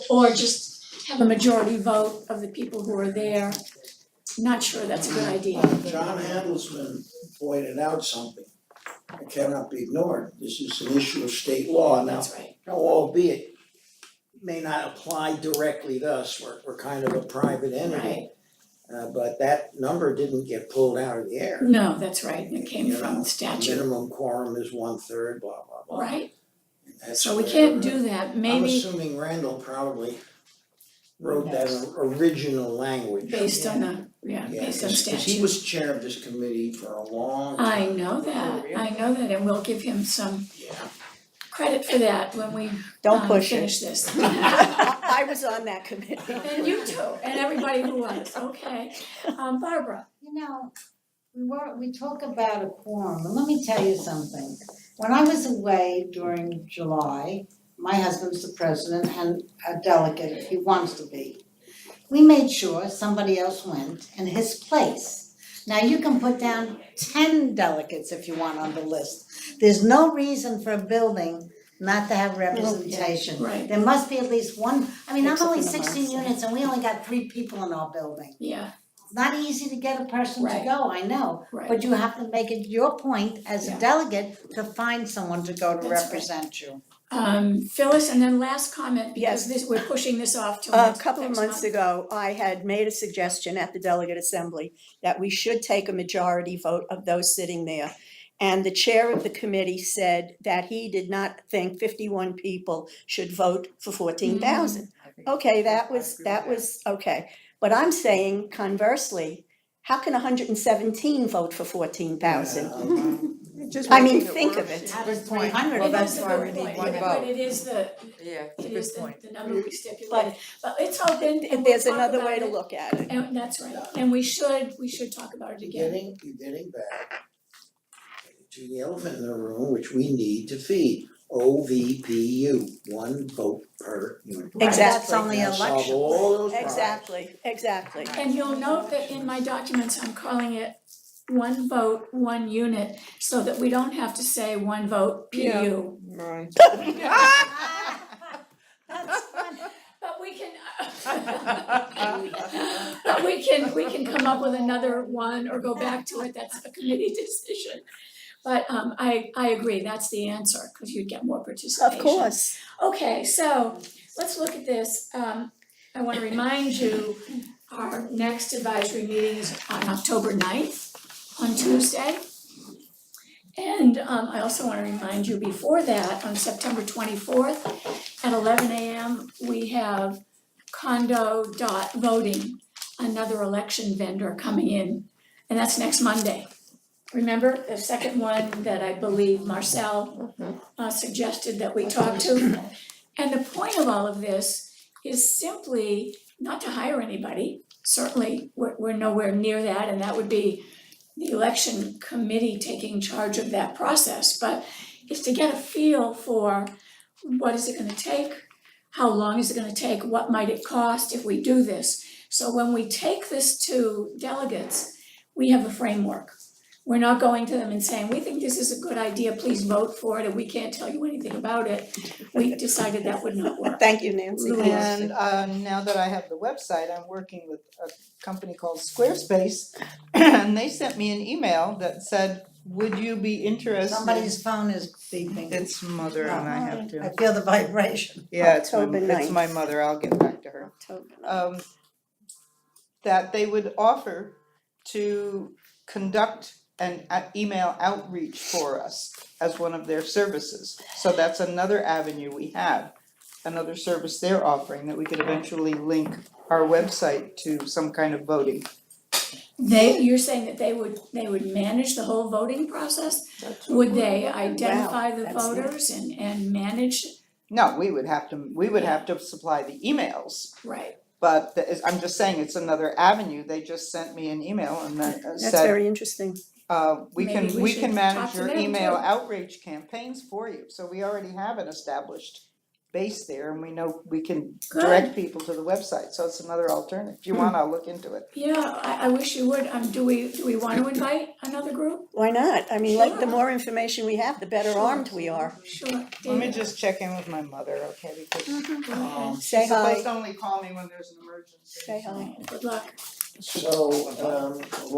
or just have a majority vote of the people who are there. Not sure that's a good idea. John Handelsman pointed out something that cannot be ignored. This is an issue of state law now, That's right. albeit may not apply directly to us, we're kind of a private entity. But that number didn't get pulled out of the air. No, that's right, and it came You from know, statute, Minimum quorum is 1/3, blah, blah, blah. right? That's So we where, can't do that, I'm maybe assuming Randall probably wrote that original language. based on the, Yeah, based on 'cause statute. he was chair of this committee for a long time. I know that, and we'll give him some Yeah. credit for that when we Don't push it. finish this. I was on that committee. And you too, and everybody who was, okay. Barbara, You know, we talk about a quorum, and let me tell you something. When I was away during July, my husband's the president and a delegate if he wants to be. We made sure somebody else went in his place. Now you can put down 10 delegates if you want on the list. There's no reason for a building not to have representation. right, There must be at least one, I'm Except only for the 16 Marcel. units and we only got 3 people in our building. yeah, It's not easy to get a person to Right. go, I know, right. but you have to make it your point as Yeah. a delegate to find someone to go to That's right. represent you. Phyllis, and then last comment, because Yes. we're pushing this off till A next couple of months month. ago, I had made a suggestion at the delegate assembly that we should take a majority vote of those sitting there. And the chair of the committee said that he did not think 51 people should vote for 14,000. Okay, that was, okay. But I'm saying conversely, how can 117 vote for 14,000? Just I mean, making it think work. of it. Out of Good point. 300, Well, It that's is a why good we need point, one but vote. it is the, Yeah, it's a it good is point. the number we stipulated, but it's open and And we'll there's talk another about way to it. look at it. And that's right, and we should talk about it again. You're getting back to the elephant in the room, which we need to feed. OVPU, one vote per unit. Right. That's Exactly. only That'll solve election. all those problems. Exactly. And you'll note that in my documents, I'm calling it one vote, one unit, so that we don't have to say one vote PU. Right. That's fun. But we can, but we can come up with another one or go back to it, that's a committee decision. But I agree, that's the answer, because you'd get more participation. Of course. Okay, so let's look at this. I wanna remind you, our next advisory meeting is on October 9th, on Tuesday. And I also wanna remind you before that, on September 24th at 11 a.m., we have Condo.voting, another election vendor coming in, and that's next Monday. Remember, the second one that I believe Marcel suggested that we talk to? And the point of all of this is simply not to hire anybody. Certainly, we're nowhere near that, and that would be the election committee taking charge of that process. But it's to get a feel for what is it gonna take? How long is it gonna take? What might it cost if we do this? So when we take this to delegates, we have a framework. We're not going to them and saying, we think this is a good idea, please vote for it, and we can't tell you anything about it. We decided that would not work. Thank you, Nancy. And now that I have the website, I'm working with a company called Squarespace. And they sent me an email that said, would you be interested? Somebody's phone is beeping. It's mother and I have I to, feel the vibration. yeah, October it's 9th. my mother, I'll get back to her. That they would offer to conduct an email outreach for us as one of their services. So that's another avenue we have, another service they're offering that we could eventually link our website to some kind of voting. You're saying that they would manage the whole voting process? Would they identify the that's nice. voters and manage, No, we would have to supply the emails, right? but I'm just saying it's another avenue. They just sent me an email and that That's said, very interesting. we Maybe we can should talk manage to your them email too. outreach campaigns for you. So we already have an established base there and we know we can Good. direct people to the website, so it's another alternative. If you want, I'll look into it. Yeah, I wish you would, do we want to invite another group? Why not? I mean, like, the Sure. more information we have, the better Sure. armed we are. Sure, Let me David. just check in with my mother, okay, because Okay. Say she's supposed hi, to only call me when there's an emergency. say hi. Good luck. So,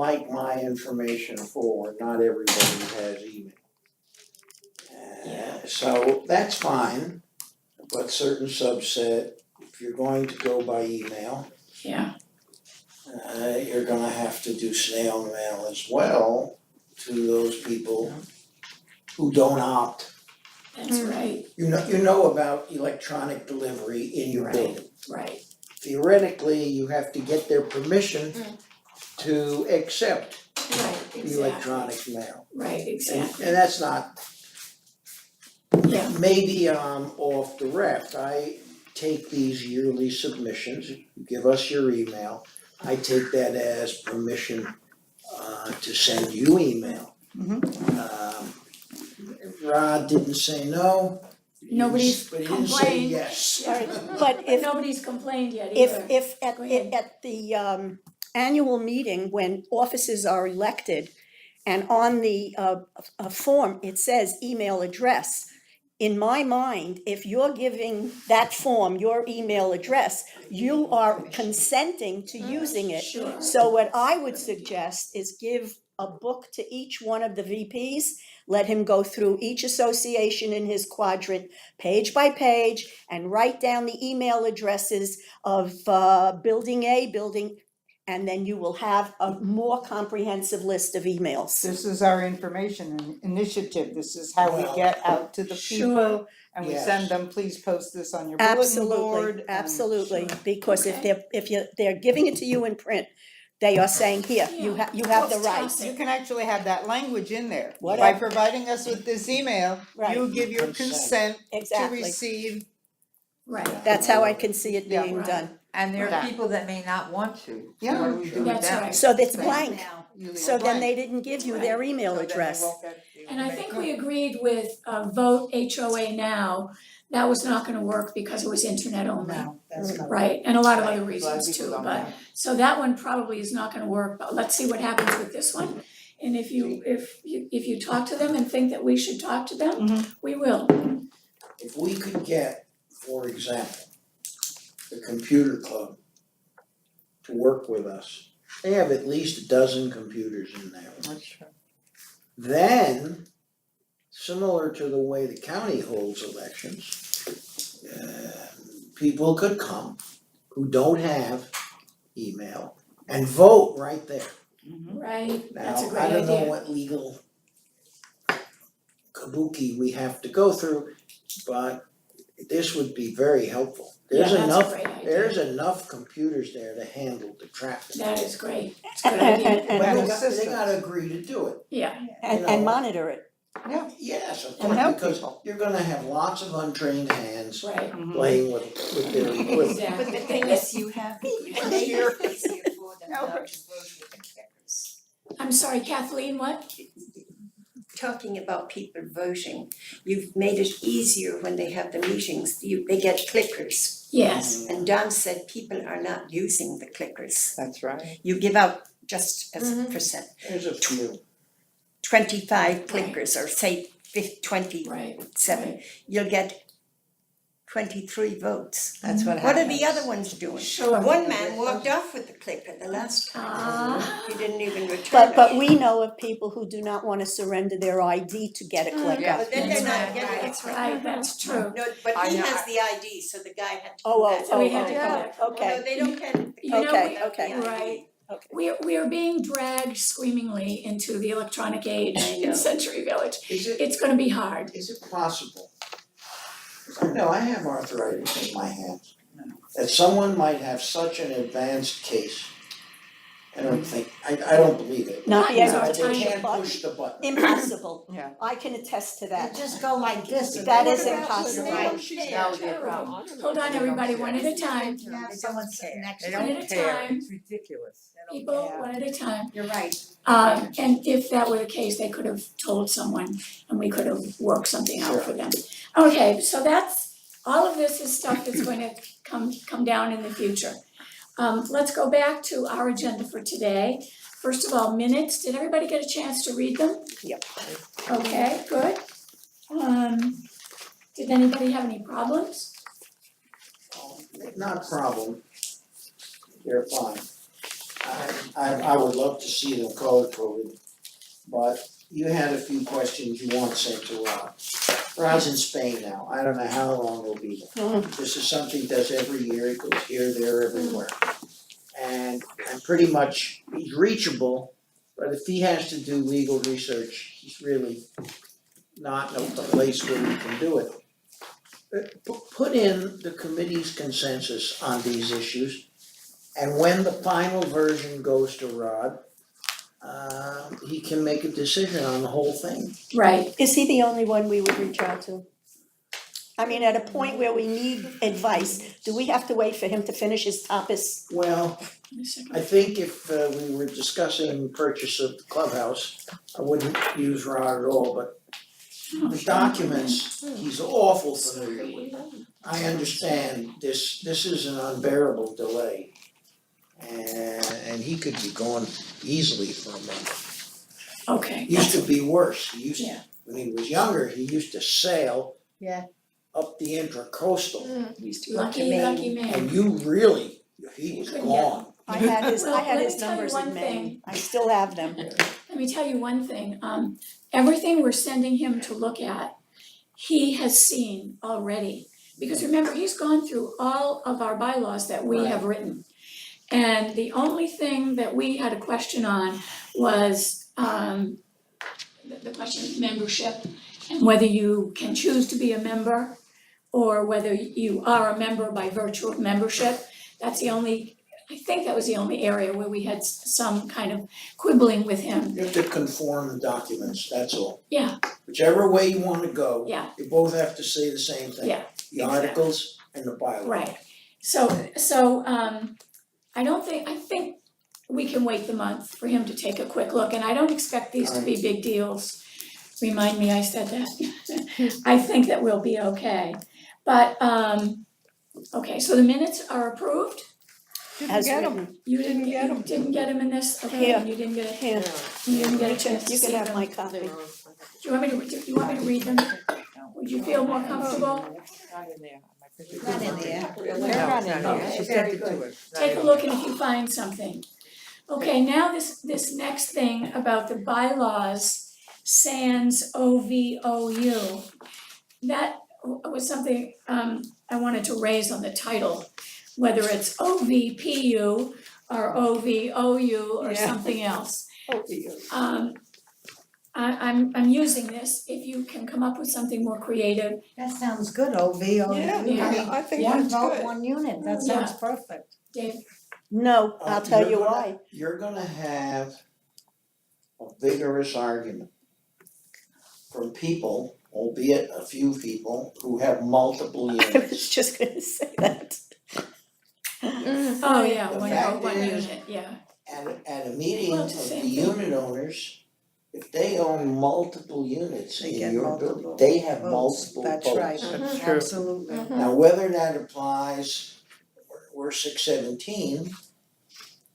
like my information forward, not everybody has email. So that's fine, but certain subset, if you're going to go by email, Yeah, you're gonna have to do snail mail as well to those people who don't opt. that's right, You know about electronic delivery in your Right. building. right. Theoretically, you have to get their permission to accept Right, the exactly, electronic mail. right, exactly, And that's not, yeah, maybe I'm off the ref. I take these yearly submissions, you give us your email. I take that as permission to send you email. Rod didn't say no. Nobody's But he didn't say complained. yes. But if, nobody's complained yet if, either. if Go ahead. at the annual meeting, when officers are elected, and on the form, it says email address. In my mind, if you're giving that form your email address, you are consenting to using it. Sure, So what I would suggest is give a book to each one of the VPs, let him go through each association in his quadrant, page by page, and write down the email addresses of building A, building, and then you will have a more comprehensive list of emails. This is our information initiative, this is how we get out to the Sure. people, and we Yes. send them, please post this on your bulletin board. Absolutely, and- absolutely, because if Okay. they're giving it to you in print, they are saying, here, you Yeah. you have the Let's right. toss You it. can actually have that language in there. By Whatever. providing us with this email, Right. you give your Consent. consent to Exactly, receive. Right, that's how I can see it Yeah. being Right. done. And there Yeah. are people that may not want to. Yeah. What do we do with That's them? right. So it's Right. blank, You leave so it then blank. they didn't give you their email So then they address. won't get the and I think information. we agreed with vote HOA now, that was not gonna work because it was internet only. No, that's not. Right, and a lot of other A lot of reasons people too, don't but, know. so that one probably is not gonna work, but let's see what happens with this one. And if you talk to them and think that we should talk to them, we will. If we could get, for example, the computer club to work with us, they have at least a dozen computers in there. That's true. Then, similar to the way the county holds elections, people could come who don't have email and vote right there. Right, Now, that's a great I don't know idea. what legal kabuki we have to go through, but this would be very helpful. There's Yeah, that's a enough, great idea. there's enough computers there to handle the traffic. That is great, it's a good And- idea, and- But And they assistance. gotta agree to do it. yeah, And You know. monitor it. Yes, of And course, help because people. you're gonna have lots of untrained hands right, playing with their equipment. exactly. But the thing is, you have, you make it easier for them now to vote with the clickers. I'm sorry, Kathleen, what? Talking about people voting, you've made it easier when they have the meetings, they get clickers. Yes, And Don said people are not using the clickers. That's right. You give out just as a percent, There's a few. 25 clickers or say 27, right, you'll get 23 votes. That's what What happens. are the other ones doing? sure. One man walked off with the clicker the last time. Ah. He didn't even return it. But we know of people who do not wanna surrender their ID to get a clicker. Yeah. But then they're not That's getting a That's clicker. right, that's true. No, but I he know, has the ID, so the guy had to Oh, come back. So we had to oh, collect. No, okay, they don't get it. You know, Okay, we- okay. Right, okay. we are being dragged screamingly into the electronic age I know. in Century Village. Is it, It's gonna be hard. is it possible? 'Cause I know I have arthritis in my hands. That someone might have such an advanced case. I don't think, I don't believe it. Not be Right, able so to it's They push the can't button. push the button. Impossible. Yeah. I can attest to They that. just go like this and. That they is don't impossible. actually- That would be a Terrible. problem. Hold on, everybody, one at a time. You have someone sitting next They to One you. at don't a care, time. it's ridiculous. People, one at a time. You're right. And if that were the case, they could have told someone and we could have worked something out for them. Okay, so that's all of this is stuff that's going to come down in the future. Let's go back to our agenda for today. First of all, minutes, did everybody get a chance to read them? Yep. Okay, good. Did anybody have any problems? Not a problem. They're fine. I would love to see them color coded, but you had a few questions you want sent to Rod. Rod's in Spain now, I don't know how long he'll be there. This is something he does every year, he goes here, there, everywhere. And pretty much, he's reachable, but if he has to do legal research, he's really not in a place where he can do it. Put in the committee's consensus on these issues, and when the final version goes to Rod, he can make a decision on the whole thing. Right, Is he the only one we would reach out to? I mean, at a point where we need advice, do we have to wait for him to finish his tapas? Well, I think if we were discussing purchase of the clubhouse, I wouldn't use Rod at all, but the documents, he's awful familiar with. I understand this is an unbearable delay. And he could be gone easily for a month. okay. Used to be worse, he used to, Yeah. when he was younger, he used to sail Yeah. up the intracoastal, Lucky man. and you really, he was Couldn't get gone. I had his Well, let me numbers tell you in one Maine, thing. I still have them. Let me tell you one thing, everything we're sending him to look at, he has seen already. Because remember, he's gone through all of our bylaws that we have written. And the only thing that we had a question on was, the question of membership, and whether you can choose to be a member, or whether you are a member by virtue of membership. That's the only, I think that was the only area where we had some kind of quibbling with him. You have to conform the documents, that's all. Yeah. Whichever way you wanna go. Yeah. You both have to say the same thing. Yeah, The articles and the bylaws. Right, so, I think we can wait the month for him to take a quick look, and I don't expect these to be big deals. Remind me I said that. I think that we'll be okay, but, okay, so the minutes are approved? As Get 'em. written. You didn't Didn't get get, 'em. you didn't get them in this, okay, Here. you didn't get it, Here, you didn't get a chance to you see can have them. my copy. Do you want me to read them? Would you feel more comfortable? Not in there. Not in there. They're not in there. She sent it to us. Not Take in a look and if you find something. Okay, now this next thing about the bylaws, sans OVOU. That was something I wanted to raise on the title, whether it's OVPU or OVOU or Yeah. something else. I'm using this, if you can come up with something more creative. That sounds good, OVO. Yeah, I think One that's vote, good. one unit, that sounds perfect. Dave, No, I'll tell you You're gonna- why. You're gonna have a vigorous argument from people, albeit a few people, who have multiple I units. was just gonna say that. oh yeah, The one fact vote, one is- unit, yeah. At a meeting Well, of it's the the same thing. unit owners, if they own multiple units They in get your multiple building, they have votes. multiple votes. That's right, That's true. absolutely. Now, whether that applies, we're 617,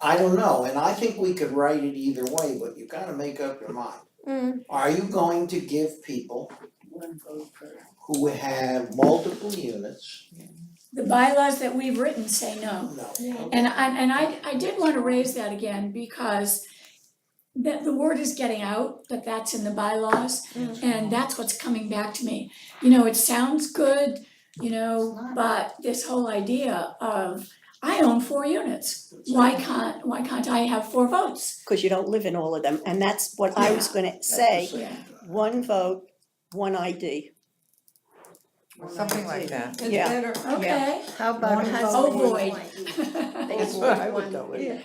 I don't know, and I think we could write it either way, but you gotta make up your mind. Are you going to give people One vote per. who have multiple units? The bylaws that we've written say no. No. And I did wanna raise that again because the word is getting out that that's in the bylaws, and that's what's coming back to me. You know, it sounds good, you know, but this whole idea of, I own 4 units, why can't I have 4 votes? Cause you don't live in all of them, and that's what I was gonna say, Yeah. one vote, one ID. Something like that. Yeah. Okay. How about One husband? Oh, boy. That's what I would go with. Yeah.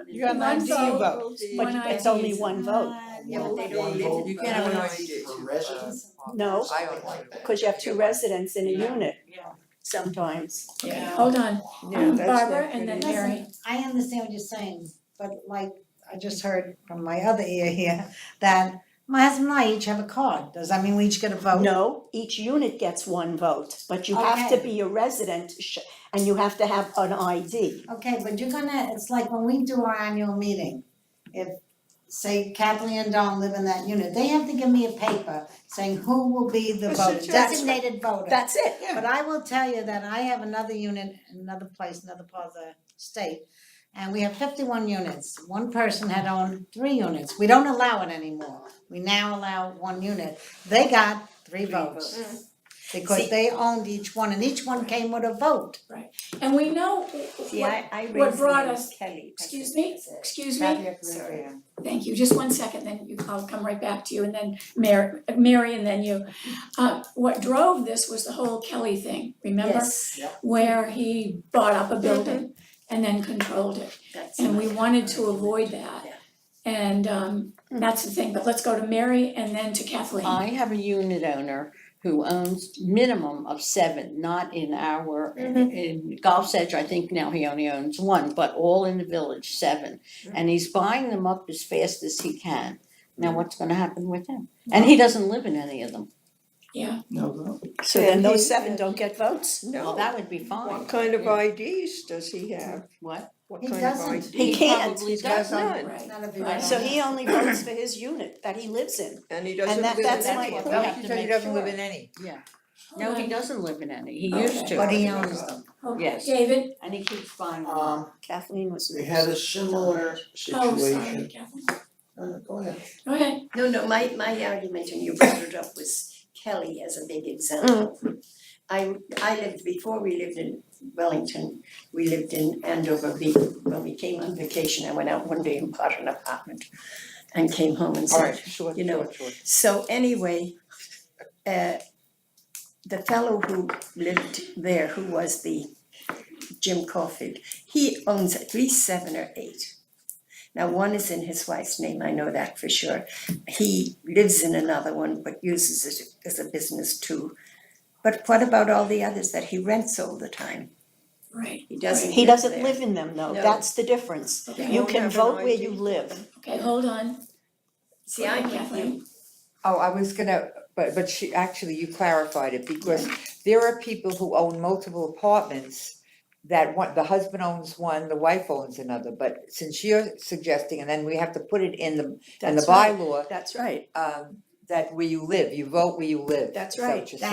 You got an One ID vote. vote. But One it's ID. only one vote, Yeah, but they One don't vote You can't have an per ID. resident? No. I own one. cause you have 2 residents in a unit sometimes. Yeah, hold on, Yeah, that's Barbara not and then good. Mary. Listen, I understand what you're saying, but like I just heard from my other ear here, that My husband and I each have a card. Does that mean we each get a vote? No, each unit gets one vote, but you have to Okay. be a resident and you have to have an ID. Okay, but it's like when we do our annual meeting, if, say Kathleen and Don live in that unit, they have to give me a paper saying who will be the vote, designated voter. That's it. But I will tell you that I have another unit in another place, another part of the state, and we have 51 units. One person had owned 3 units. We don't allow it anymore. We now allow 1 unit. They got 3 votes. Because See- they owned each one, and each one came with a vote. And we know See, what, I what raised brought the us- Kelly. excuse me, Sorry. thank you, just one second, then I'll come right back to you, and then Mary, and then you. What drove this was the whole Kelly thing, remember? Yes, Where he bought up a building and then controlled it, that's. and we my- wanted to avoid that. Yeah. And that's the thing, but let's go to Mary and then to Kathleen. I have a unit owner who owns minimum of 7, not in our, in Gulf Sedge, I think now he only owns 1, but all in the village, 7. And he's buying them up as fast as he can. Now what's gonna happen with him? And he doesn't live in any of them. Yeah, So then And those he- 7 don't get votes? Well, No, that would be fine. what kind of Yeah. IDs does he have? What? What He kind doesn't. of IDs? He can't. Probably He's got doesn't. none, right. None of you Right. guys. So he only votes for his unit that he lives in. and he doesn't that- live in that's any. my point. No, We have he to said he make doesn't live sure. in any. Yeah. No, he doesn't live in any. He Okay. used to. But he owns them. Okay, Yes. David? And he keeps buying them up. Kathleen was We next. had a similar Oh, sorry, situation. Kathleen. Go ahead. Go ahead. No, my argument, and you brought it up, was Kelly as a big example. I lived, before we lived in Wellington, we lived in Andover. When we came on vacation, I went out one day and bought an apartment and came home and said, Alright, short, you know, short, short. so anyway, the fellow who lived there, who was the Jim Caulfield, he owns at least 7 or 8. Now, one is in his wife's name, I know that for sure. He lives in another one, but uses it as a business too. But what about all the others that he rents all the time? Right, He doesn't He live doesn't there. live in them though, No. that's the difference. Okay. You Won't can have an vote where ID. you live. okay, hold on. See, I'm with you. Kathleen. Oh, I was gonna, but she, actually, you clarified it, because there are people who own multiple apartments that the husband owns one, the wife owns another, but since you're suggesting, and then we have to put it in the That's right. bylaw, That's right. that where you live, you vote where you live, That's is that right. what you're saying?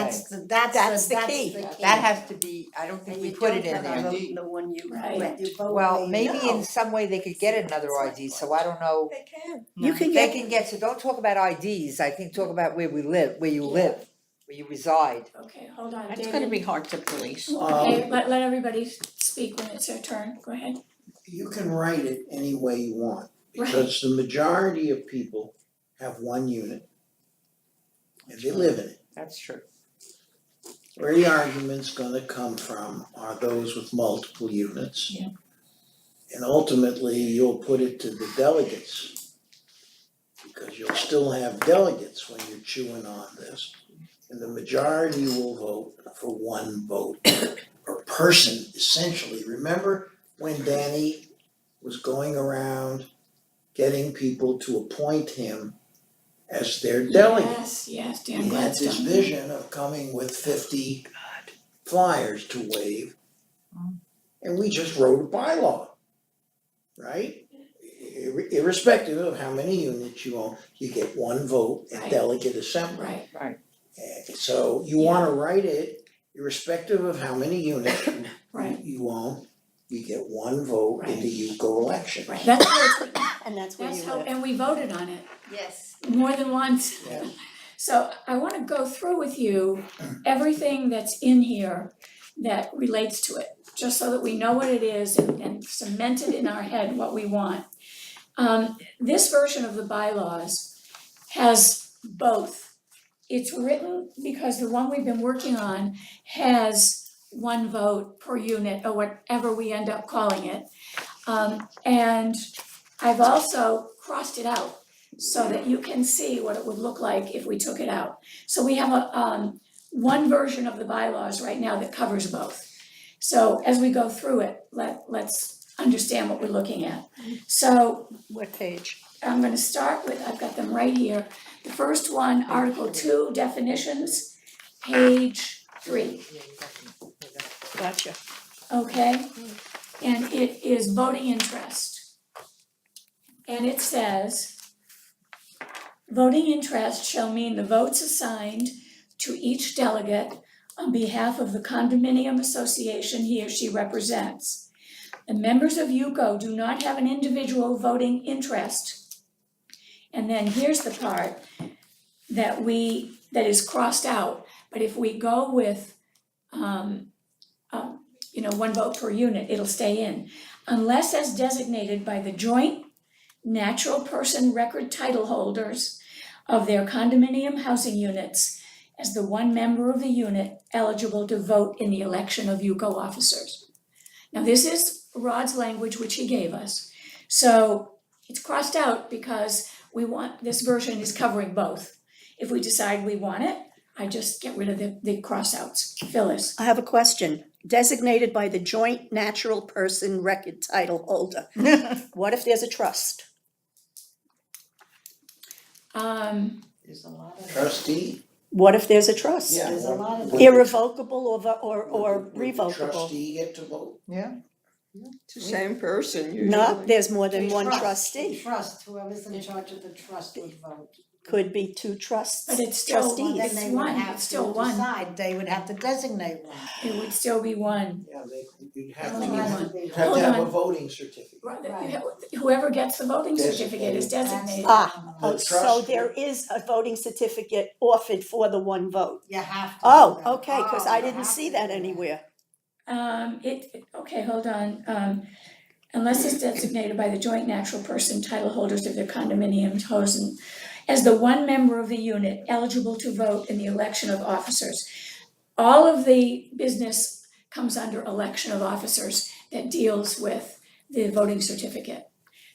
That's the key. That has to be, I don't think And we you put it don't in have to there. vote in the one you Right. rent. You vote Well, where you maybe live. in some way they could get another ID, so I don't know. They can. You can They get, can get, so don't talk about IDs, I think talk about where we live, where you live, where you reside. Okay, hold on, It's David. gonna be hard to police. Okay, let everybody speak when it's their turn, go ahead. You can write it any way you want, because the majority of people have 1 unit. And they live in it. That's true. Where the argument's gonna come from are those with multiple units. Yeah. And ultimately, you'll put it to the delegates. Because you'll still have delegates when you're chewing on this. And the majority will vote for 1 vote per person, essentially. Remember when Danny was going around getting people to appoint him as their delegate? Yes, Dan He had this Gladstone. vision of coming with 50 flyers to wave. And we just wrote a bylaw, right? Irrespective of how many units you own, you get 1 vote at Right. delegate assembly. Right, And so you wanna write it, irrespective of how many units right, you own, you get 1 vote in the UCO election. right, that's where it's, and that's where that's you how, live. and we voted on it Yes. more than once. Yeah. So I wanna go through with you everything that's in here that relates to it, just so that we know what it is and cement it in our head what we want. This version of the bylaws has both. It's written because the one we've been working on has 1 vote per unit or whatever we end up calling it. And I've also crossed it out so that you can see what it would look like if we took it out. So we have a 1 version of the bylaws right now that covers both. So as we go through it, let's understand what we're looking at. So What page? I'm gonna start with, I've got them right here. The first one, Article 2, definitions, page 3, Gotcha. okay? And it is voting interest. And it says, voting interest shall mean the votes assigned to each delegate on behalf of the condominium association he or she represents. The members of UCO do not have an individual voting interest. And then here's the part that is crossed out, but if we go with, one vote per unit, it'll stay in. Unless as designated by the joint natural person record title holders of their condominium housing units as the one member of the unit eligible to vote in the election of UCO officers. Now, this is Rod's language, which he gave us. So it's crossed out because this version is covering both. If we decide we want it, I just get rid of the crossouts. Phyllis. I have a question. Designated by the joint natural person record title holder. What if there's a trust? There's a lot of. Trustee? What if there's a trust? Yeah. There's a lot of- Irrevocable or Would the revocable? trustee get to vote? Yeah, It's the same person usually. Not, there's more than one The trustee. trust, whoever's in charge of the trust would vote. Could be two trusts, But it's still, trustees. Then it's they would one, have it's still to one. decide, they would have to designate one. It would still be one. Yeah, you'd have Hold to, on. you'd have Hold to have a on. voting certificate. Whoever gets the voting certificate is designated. Ah, The so trust- there is a voting certificate offered for the one vote. You have to. Oh, do that. okay, cause Oh, I you didn't have see to that do anywhere. Okay, hold on, unless it's designated by the joint natural person title holders of their condominiums housing as the one member of the unit eligible to vote in the election of officers. All of the business comes under election of officers that deals with the voting certificate.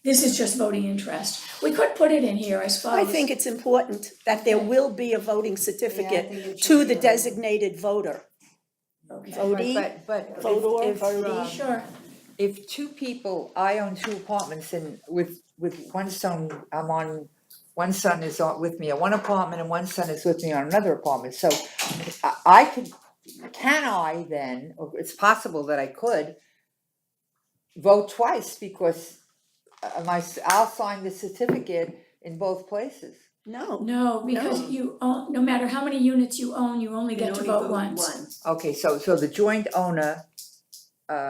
This is just voting interest. We could put it in here, I suppose. I think it's important that there will be a voting Yeah, I certificate think it should to be the a- designated voter. Okay, Votee, But voter, if, votee. sure, if two people, I own two apartments and with one son, one son is with me on one apartment and one son is with me on another apartment, so can I then, or it's possible that I could vote twice because I'll sign the certificate in both places. No, no, because No. you own, no matter how many units you own, you only get to vote once. Okay, so the joint owner,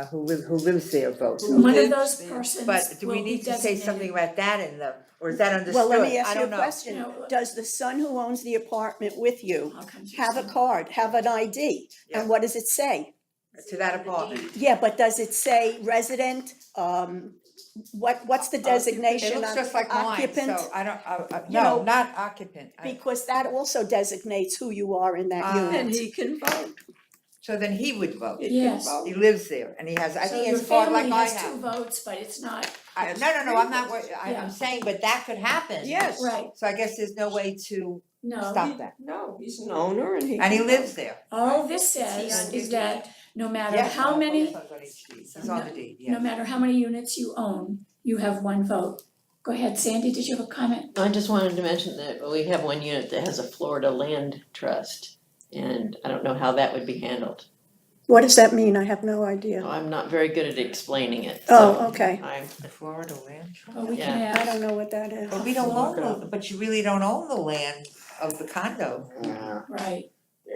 who lives there votes. One of those persons But do we will be need to say something designated. about that in the, or is that understood? well, let me I ask you don't a know. question. No. Does the son who owns the apartment with you I'll come to you have a soon. card, have an ID? Yeah. And what does it say? To that apartment. Yeah, but does it say resident, what's the designation It on looks just like mine, occupant? so I don't, You know, no, not occupant. Because that also designates who you are in that Ah. unit. And he can vote. So then he would vote. He can Yes. vote. He lives there and he has, I So think he your has a card like family I has two have. votes, but it's not, No, I'm not, Yeah. I'm saying, but that could happen. Yes. right, So I guess there's no way to no. stop that. No, he's an owner and he And he can lives vote. there. All this says is that no matter Yes, how my many, son's on each deed. He's on the deed, no yes. matter how many units you own, you have one vote. Go ahead, Sandy, did you have a comment? I just wanted to mention that we have one unit that has a Florida land trust, and I don't know how that would be handled. What does that mean? I have no idea. I'm not very good at explaining it, Oh, so okay. I'm, The Florida land trust. Oh, we can Yeah. I ask. don't know what that is. But we don't Look it own, but you really don't own the land of the condo. Right,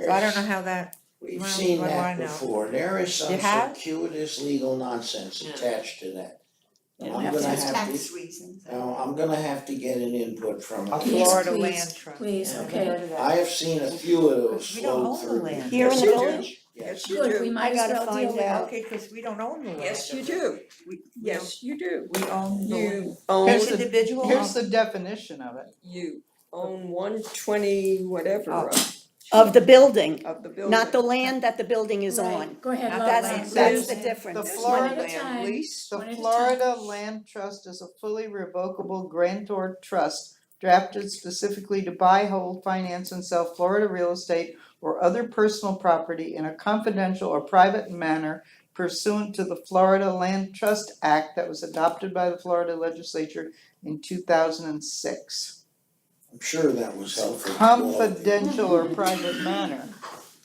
So I don't know how that, We've Well, seen what do I that know? before, there is some You have? circuitous legal nonsense Yeah. attached to that. Yeah. I'm gonna That's have tax to, reasons. I'm gonna have to get an input from a it. Yes, Florida please, land trust. please, Never okay. heard of that. I have seen a few of those We don't float own the through. land. Here in Yes, the you village? do. Yes. Yes, you Good, we do. might I as gotta well find deal with out. it. Okay, cause we don't own the land. Yes, you do. Yes, you do. We own the land. You own, Here's the- Individual. here's the definition of it. you own 120 whatever Of the building, of the building. not the land that the building is Right. on. Go ahead, Now Lola. That's Land. the The difference. One at Florida a time. lease. The One at a Florida Land Trust is a fully revocable grantor trust drafted specifically to buy, hold, finance, and sell Florida real estate or other personal property in a confidential or private manner pursuant to the Florida Land Trust Act that was adopted by the Florida legislature in 2006. I'm sure that was helpful. to all of you. Confidential or private manner.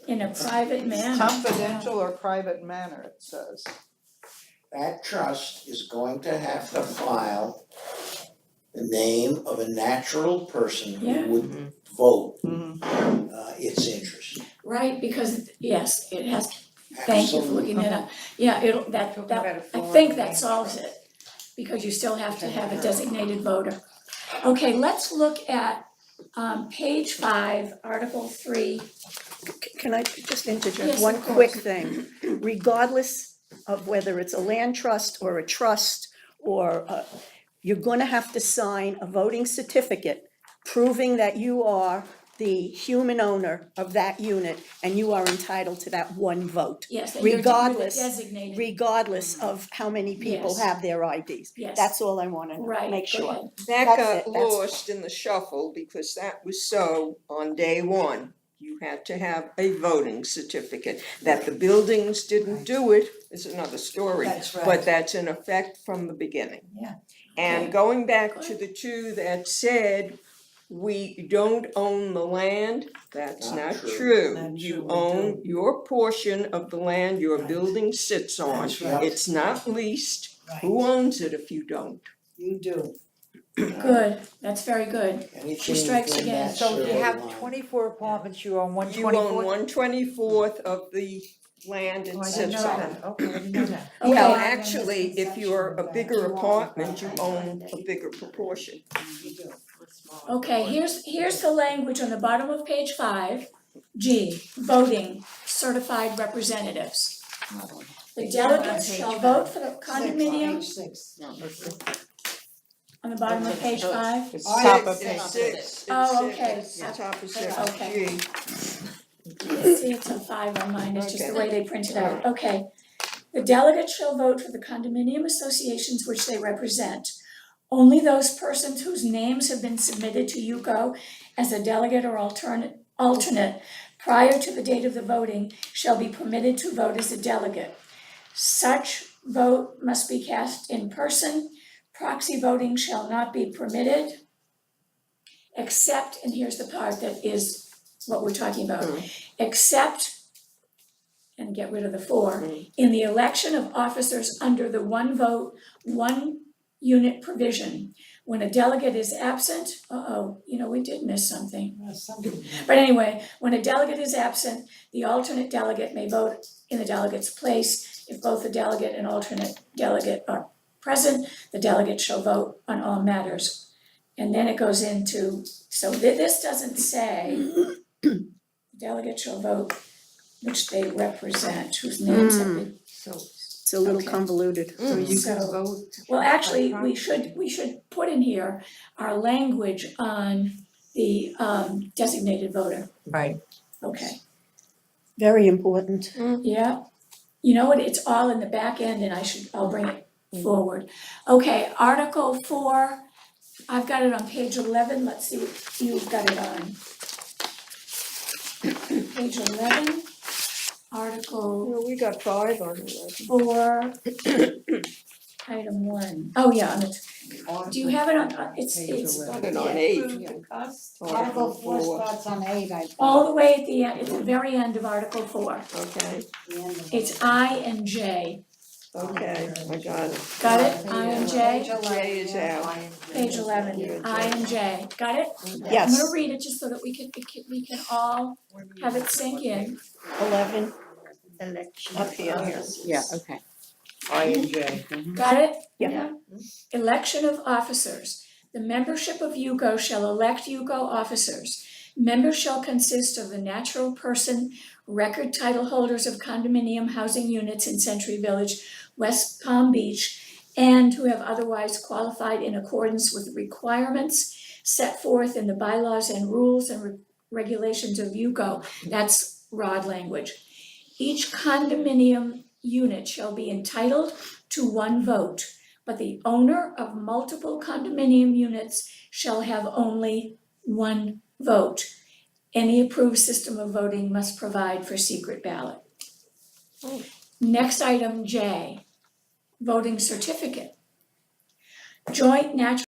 In a private manner. Confidential or private manner, it says. That trust is going to have to file the name of a natural person who Yeah. would vote Mhm. its interest. Right, because, yes, it has, thank you for looking that up. Yeah, Talking that, about a I form think and that name. solves it, because you still have to have a designated voter. Okay, let's look at, page 5, Article 3. Can I just interject Yes, one of quick course. thing? Regardless of whether it's a land trust or a trust or you're gonna have to sign a voting certificate proving that you are the human owner of that unit and you are entitled to that one vote, Yes, and you're the regardless, designated, regardless of how many people Yes. have their IDs. yes, That's all I wanna right, make go sure. ahead. That That's got it, that's- lost in the shuffle because that was so on day one. You had to have a voting certificate. That the buildings didn't do it is another story. That's right. But that's in effect from the beginning. Yeah. And Okay. going back Go to ahead. the two that said, we don't own the land, that's Not not true. true. Not You true, we own your portion of the land your Right. building sits on. That's right. It's not leased. Right, Who owns it if you don't? you do. Good, that's very good. Anything strikes within again. that So if you survey have line. 24 apartments, you own one You own 1/24 of the land Oh, it I didn't sits know on. that, okay, I didn't know that. Okay. Well, Okay. actually, if you're a bigger apartment, you own a bigger proportion. You do. Okay, here's the language on the bottom of page 5, G, voting certified representatives. The delegates shall vote for the condominium, Six on page 6. on the bottom of page 5. It's Oh, top of It's page six, 6. Oh, it's okay. six, it's top of six, Okay. G. See, it's a 5 on mine, it's just the way they print it out, okay. The delegates shall vote for the condominium associations which they represent. Only those persons whose names have been submitted to UCO as a delegate or alternate prior to the date of the voting shall be permitted to vote as a delegate. Such vote must be cast in person. Proxy voting shall not be permitted, except, and here's the part that is what we're talking about, except, and get rid of the 4, in the election of officers under the one vote, one unit provision. When a delegate is absent, we did miss something. But anyway, when a delegate is absent, the alternate delegate may vote in the delegate's place. If both the delegate and alternate delegate are present, the delegate shall vote on all matters. And then it goes into, so this doesn't say delegate shall vote which they represent, whose names have been. It's a little Okay. convoluted. So you So- can vote. Well, actually, by we proxy. should put in here our language on the designated voter, Right. okay? Very important. Yeah, you know what, it's all in the back end and I'll bring it forward. Okay, Article 4, I've got it on page 11, let's see what you've got it on. Page 11, Article No, we got 5 on it. 4, item 1. Oh, yeah, on it. Do you have it on, it's Got it on 8. Article 4 starts on 8, I think. all the way at the end, it's the very end of Article 4. Okay, The end of It's I and J. okay, I got it. Got it? I and J? J is out. Page 11, I and J. Got it? I'm Yes, gonna read it just so that we can all have it sink in. 11, Election. up here. Yeah, okay. I and J. Got it? Yeah. Election of officers. The membership of UCO shall elect UCO officers. Members shall consist of the natural person, record title holders of condominium housing units in Century Village, West Palm Beach, and who have otherwise qualified in accordance with the requirements set forth in the bylaws and rules and regulations of UCO. That's rod language. Each condominium unit shall be entitled to one vote, but the owner of multiple condominium units shall have only one vote. Any approved system of voting must provide for secret ballot. Next item J, voting certificate. Joint natural